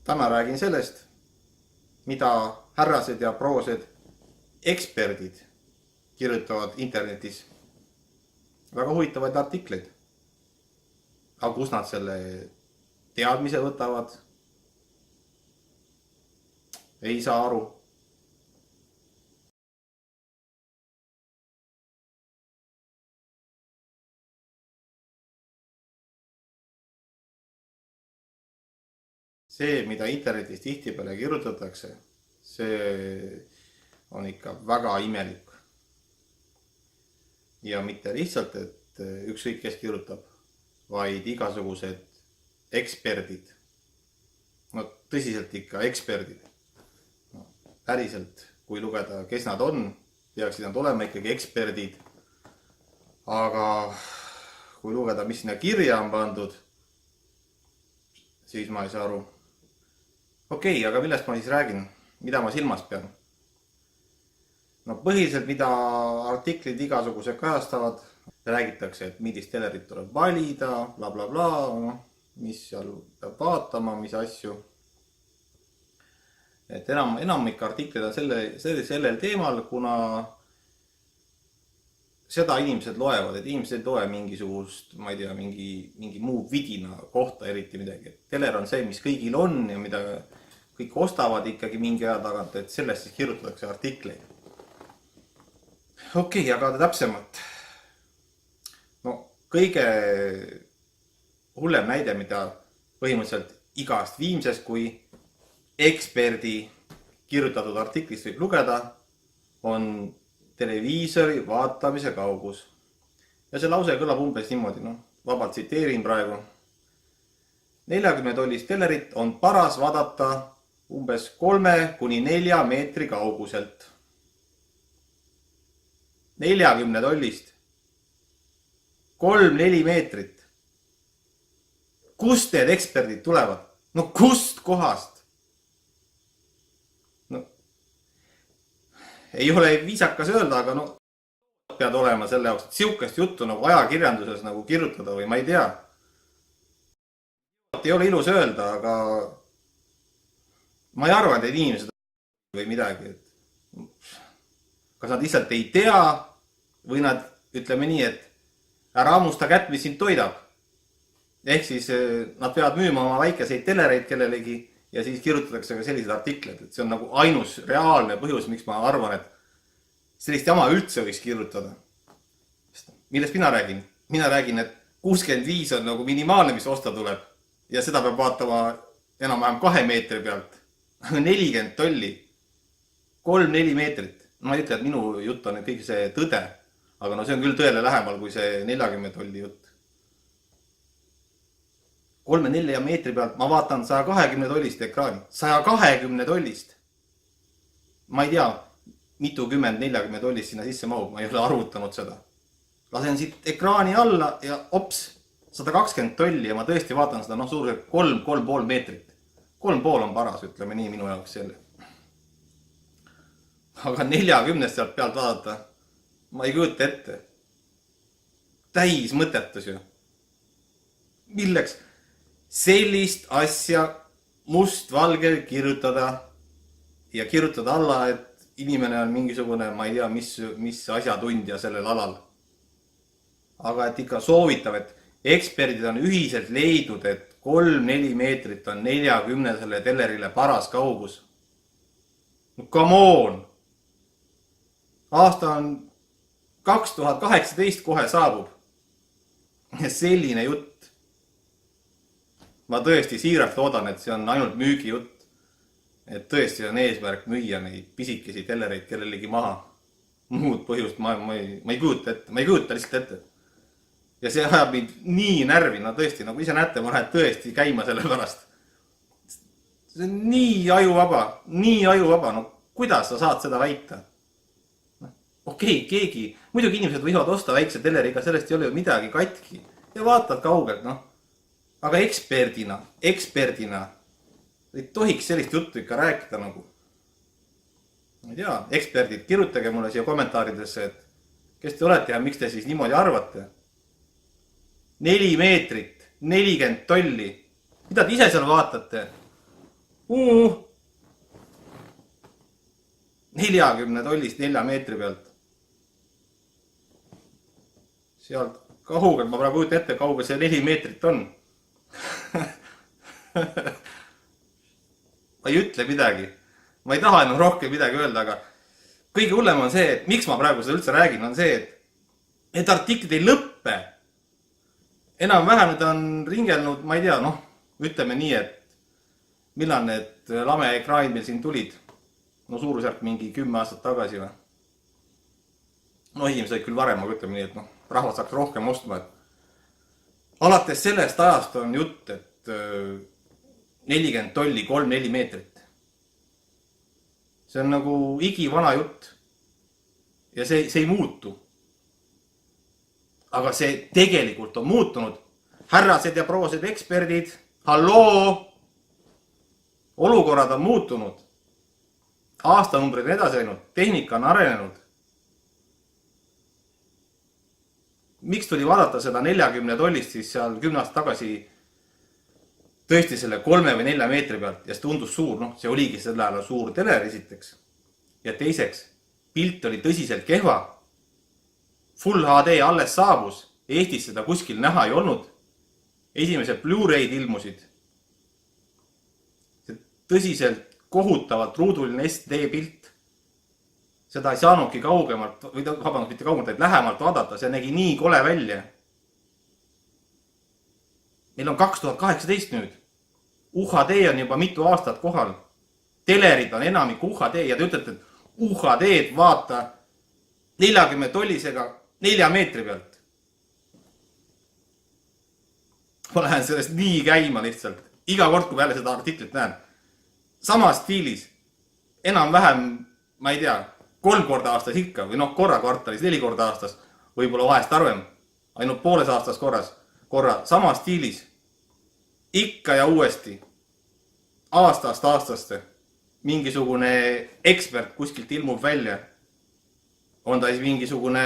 Täna räägin sellest, mida härrased ja proosed eksperdid kirjutavad internetis. Väga huvitavaid artikleid. Aga kus nad selle teadmise võtavad? Ei saa aru. See, mida internetis tihtipeale kirjutatakse, see on ikka väga imelik. Ja mitte lihtsalt, et ükskõik kes kirjutab, vaid igasugused eksperdid. No tõsiselt ikka eksperdid. Päriselt, kui lugeda, kes nad on, peaksid nad olema ikkagi eksperdid. Aga kui lugeda, mis sinna kirja on pandud, siis ma ei saa aru. Okei, aga millest ma siis räägin? Mida ma silmas pean? No põhiliselt, mida artiklid igasuguse kajastavad, räägitakse, et millist telerit tuleb valida, bla bla bla, mis seal peab vaatama, mis asju. Et enamik artiklid on sellel teemal, kuna seda inimesed loevad, et inimesed ei loe mingisugust, ma ei tea, mingi muu vidina kohta eriti midagi. Teler on see, mis kõigil on ja mida kõik ostavad ikkagi mingi aja tagant, et sellest siis kirjutatakse artikleid. Okei, aga täpsemalt. No, kõige hullem näide, mida põhimõtteliselt igast viimsest kui eksperdi kirjutatud artiklist võib lugeda, on televiisori vaatamise kaugus. Ja see lause kõlab umbes niimoodi, vabalt tsiteerin praegu. 40 tollist telerit on paras vaadata umbes 3–4 meetri kauguselt. 40 tollist. 3–4 meetrit. Kust need eksperdid tulevad? No kust kohast? Ei ole viisakas öelda, aga pead olema selle jaoks, et siukest juttu nagu ajakirjanduses nagu kirjutada või ma ei tea. Ei ole ilus öelda, aga ma ei arva, et inimesed või midagi. Kas nad lihtsalt ei tea või nad ütleme nii, et ära ammusta kätt, mis sind toidab. Ehk siis nad peavad müüma oma väikeseid telereid kellelegi ja siis kirjutatakse ka sellised artikled. Et see on nagu ainus reaalne põhjus, miks ma arvan, et sellist jama üldse võiks kirjutada. Millest mina räägin? Mina räägin, et 65 on nagu minimaalne, mis osta tuleb. Ja seda peab vaatama enam-vähem 2 meetri pealt. 40 tolli. 3–4 meetrit. Ma ei ütle, et minu jutt on kõik see tõde. Aga see on küll tõele lähemal kui see 40 tolli jutt. 3–4 meetri pealt ma vaatan 120 tollist ekraani. 120 tollist. Ma ei tea, mitukümmend 40 tollist sinna sisse mahub. Ma ei ole arvutanud seda. Lasen siit ekraani alla ja ops, 120 tolli ja ma tõesti vaatan seda suurelt 3–3,5 meetrit. 3,5 on paras, ütleme nii minu jaoks selle. Aga 40 sealt pealt vaadata, ma ei kujuta ette. Täis mõttetus ju. Milleks sellist asja mustvalgel kirjutada ja kirjutada alla, et inimene on mingisugune, ma ei tea, mis asjatundja sellel alal. Aga et ikka soovitav, et eksperdid on ühiselt leidnud, et 3–4 meetrit on 40 telerile paras kaugus. No come on! Aasta on 2018 kohe saabub. Ja selline jutt. Ma tõesti siiralt loodan, et see on ainult müügi jutt. Et tõesti on eesmärk müüa neid pisikesi telereid kellelegi maha. Muud põhjust ma ei kujuta ette. Ma ei kujuta lihtsalt ette. Ja see ajab mind nii närvi, tõesti, nagu ise näete, ma lähen tõesti käima selle pärast. See on nii ajuvaba, kuidas sa saad seda väita? Okei, keegi, muidugi inimesed võivad osta väikse teleriga, sellest ei ole ju midagi katki ja vaatad kaugelt, Aga eksperdina, ei tohiks sellist juttu ikka rääkida nagu. Ma ei tea, eksperdid, kirjutage mulle siia kommentaaridesse, et kes te olete ja miks te siis niimoodi arvate? 4 meetrit, 40 tolli. Mida te ise seal vaatate? 40 tollist 4 meetri pealt. Sealt kaugel, ma praegu kujutan ette, kaugel see 4 meetrit on. Ma ei ütle midagi. Ma ei taha enam rohkem midagi öelda, aga kõige hullem on see, et miks ma praegu seda üldse räägin, on see, et need artiklid ei lõppe. Enam-vähem need on ringelnud, ma ei tea, noh, ütleme nii, et millal need lame ekraanid meil siin tulid. No suurusjärk mingi 10 aastat tagasi või. No inimesed olid küll varem, aga ütleme nii, et noh, rahvas saaks rohkem ostma, et alates sellest ajast on jutt, et 40 tolli 3-4 meetrit. See on nagu igivana jutt. Ja see ei muutu. Aga see tegelikult on muutunud. Härrased ja proosed eksperdid, halloo! Olukorrad on muutunud. Aastanumbrid on edasi läinud, tehnika on arenenud. Miks tuli vaadata seda 40 tollist siis seal 10 aastat tagasi tõesti selle 3 või 4 meetri pealt ja see tundus suur, noh, see oligi sel ajal suur teler esiteks. Ja teiseks, pilt oli tõsiselt kehva. Full HD alles saabus, Eestis seda kuskil näha ei olnud. Esimesed Blu-ray'd ilmusid. See tõsiselt kohutavalt ruuduline SD pilt. Seda ei saanudki kaugemalt, või vabandust, mitte kaugemalt, et lähemalt vaadata, see nägi nii kole välja. Meil on 2018 nüüd. UHD on juba mitu aastat kohal. Telerid on enamik UHD ja te ütlete, et UHD-d vaata 40 tollisega 4 meetri pealt. Ma lähen sellest nii käima lihtsalt. Iga kord, kui jälle seda artiklit näen. Samas stiilis, enam-vähem, ma ei tea, 3 korda aastas ikka, või noh, korra kvartalis, 4 korda aastas, võib-olla vahest arvem, ainult pooles aastas korra, sama stiilis, ikka ja uuesti, aastast aastaste, mingisugune ekspert kuskilt ilmub välja, on ta siis mingisugune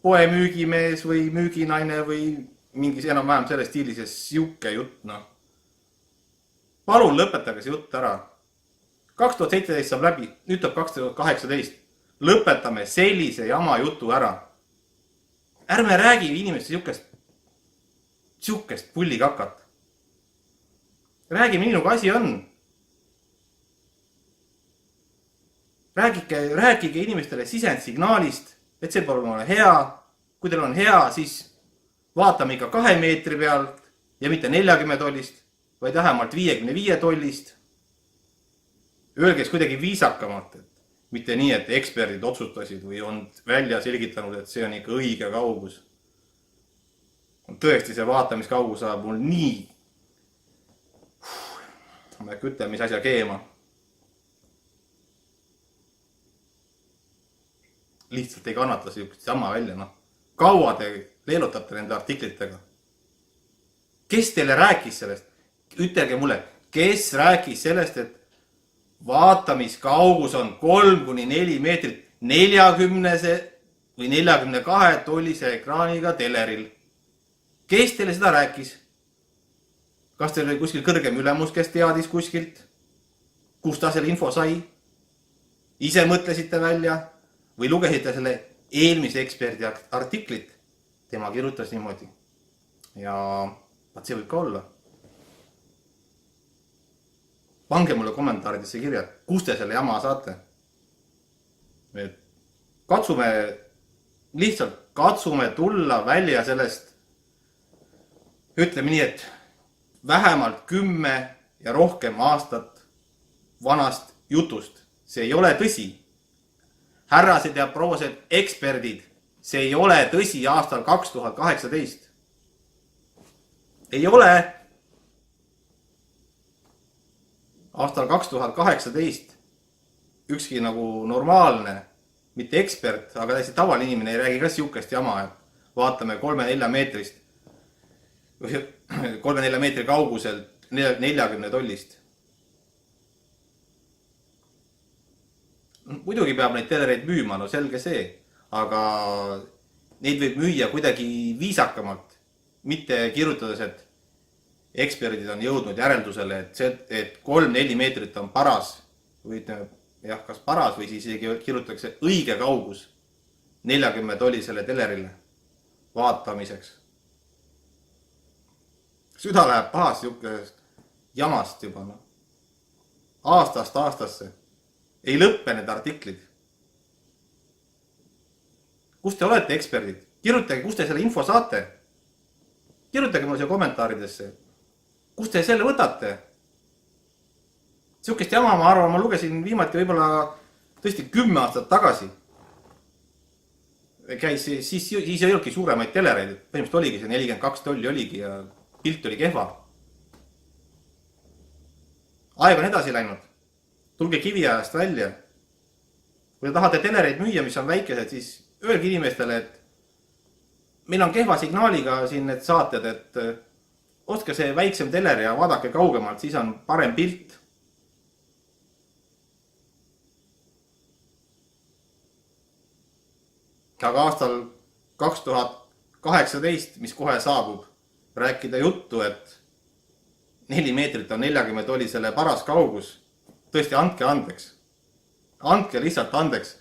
poemüügimees või müüginaine või mingis enam-vähem selles stiilis ja siuke jutt, noh. Palun lõpetage see jutt ära. 2017 saab läbi, nüüd tuleb 2018. Lõpetame sellise jama jutu ära. Ärme räägi inimeste siukest pullikakat. Räägime nii, nagu asi on. Rääkige inimestele sisendsignaalist, et see pole mulle hea. Kui teil on hea, siis vaatame ikka 2 meetri pealt ja mitte 40 tollist, vaid vähemalt 55 tollist. Öelge kuidagi viisakamalt, et mitte nii, et eksperdid otsustasid või on välja selgitanud, et see on ikka õige kaugus. Tõesti see vaatamiskaugus saab mul nii, ma ei ütle, mis asja keema. Lihtsalt ei kannata siukest sama välja, noh. Kaua te leelutate nende artiklitega? Kes teile rääkis sellest? Ütelge mulle, kes rääkis sellest, et vaatamiskaugus on 3-4 meetrit 40 või 42 tollise ekraaniga teleril. Kes teile seda rääkis? Kas teil oli kuskil kõrgem ülemus, kes teadis kuskilt? Kus ta selle info sai? Ise mõtlesite välja? Või lugesite selle eelmise eksperdi artiklit? Tema kirjutas niimoodi. Ja see võib ka olla. Pange mulle kommentaaridesse kirja, kus te selle jama saate. Katsume tulla välja sellest, ütleme nii, et vähemalt 10 ja rohkem aastat vanast jutust. See ei ole tõsi. Härrased ja proosed eksperdid, see ei ole tõsi aastal 2018. Ei ole. Aastal 2018 ükski nagu normaalne, mitte ekspert, aga täiesti tavaline inimene ei räägi ka siukest jama, et vaatame 3-4 meetrist, 3-4 meetri kauguselt 40 tollist. Muidugi peab neid telereid müüma, no selge see, aga neid võib müüa kuidagi viisakamalt, mitte kirjutades, et eksperdid on jõudnud järeldusele, et 3-4 meetrit on paras või ütleme, jah, kas paras või siis kirjutatakse õige kaugus 40 tollisele telerile vaatamiseks. Süda läheb pahast siukest jamast juba, no. Aastast aastasse. Ei lõppe need artiklid. Kus te olete eksperdid? Kirjutage, kus te selle info saate. Kirjutage mulle siia kommentaaridesse. Kus te selle võtate? Siukest jama, ma arvan, ma lugesin viimati võib-olla tõesti 10 aastat tagasi. Käis, siis ei olnudki suuremaid telereid. Põhimõtteliselt oligi see 42 tolli oligi ja pilt oli kehva. Aeg on edasi läinud. Tulge kiviajast välja. Kui te tahate telereid müüa, mis on väikesed, siis öelge inimestele, et meil on kehva signaaliga siin need saated, et ostke see väiksem teler ja vaadake kaugemalt, siis on parem pilt. Aga aastal 2018, mis kohe saabub, rääkida juttu, et 4 meetrit on 40 tollisele paras kaugus. Tõesti, andke andeks. Andke lihtsalt andeks.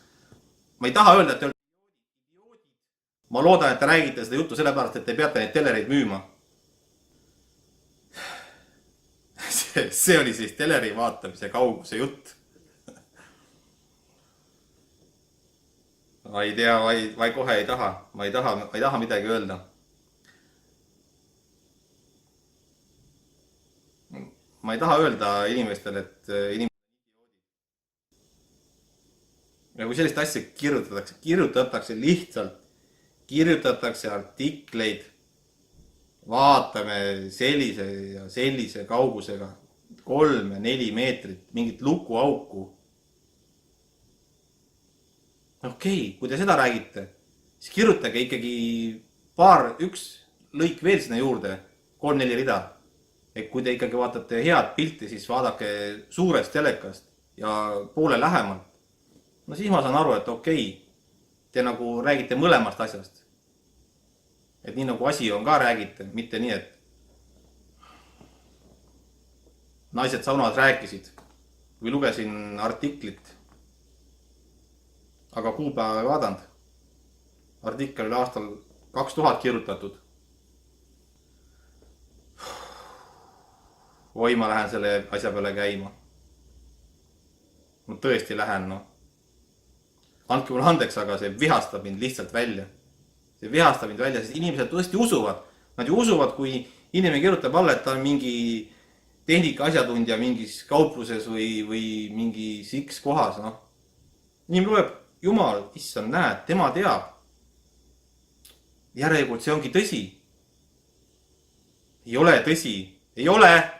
Ma ei taha öelda, et te olete idioodid. Ma loodan, et te räägite seda juttu sellepärast, et te peate neid telereid müüma. See oli siis teleri vaatamise kauguse jutt. Ma ei tea, ma kohe ei taha. Ma ei taha midagi öelda. Ma ei taha öelda inimestele, et ja kui sellist asja kirjutatakse lihtsalt, kirjutatakse artikleid, vaatame sellise ja sellise kaugusega 3-4 meetrit, mingit lukuauku. Okei, kui te seda räägite, siis kirjutage ikkagi üks lõik veel sinna juurde, 3-4 rida. Et kui te ikkagi vaatate head pilti, siis vaadake suurest telekast ja poole lähemalt. No siis ma saan aru, et okei, te nagu räägite mõlemast asjast. Et nii nagu asi on ka räägite, mitte nii, et naised saunas rääkisid või lugesin artiklit, aga kuupäeva ei vaadanud. Artikkel oli aastal 2000 kirjutatud. Oi, ma lähen selle asja peale käima. Ma tõesti lähen, no. Andke mulle andeks, aga see vihastab mind lihtsalt välja. See vihastab mind välja, sest inimesed tõesti usuvad. Nad ju usuvad, kui inimene kirjutab alla, et ta on mingi tehnika asjatundja mingis kaupluses või mingi X kohas, noh. Inimene loeb, jumal, issand, näed, tema teab. Järelikult see ongi tõsi. Ei ole tõsi. Ei ole!